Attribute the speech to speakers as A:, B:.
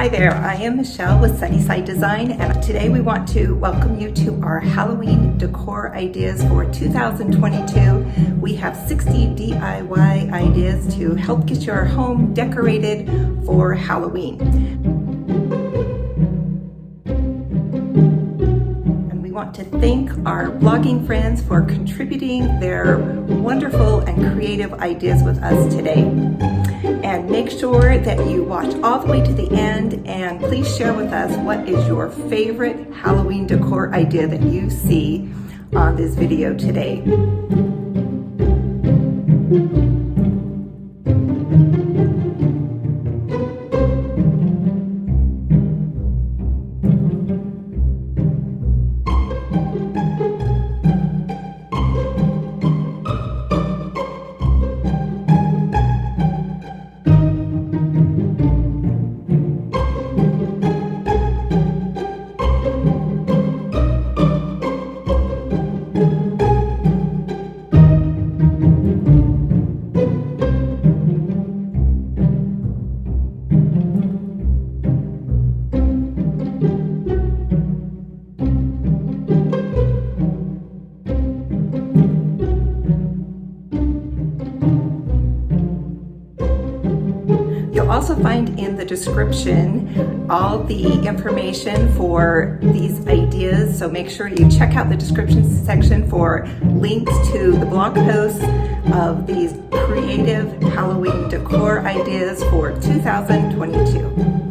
A: Hi there, I am Michelle with Sunnyside Design, and today we want to welcome you to our Halloween decor ideas for 2022. We have 60 DIY ideas to help get your home decorated for Halloween. And we want to thank our blogging friends for contributing their wonderful and creative ideas with us today. And make sure that you watch all the way to the end, and please share with us what is your favorite Halloween decor idea that you see on this video today. You'll also find in the description all the information for these ideas, so make sure you check out the description section for links to the blog posts of these creative Halloween decor ideas for 2022.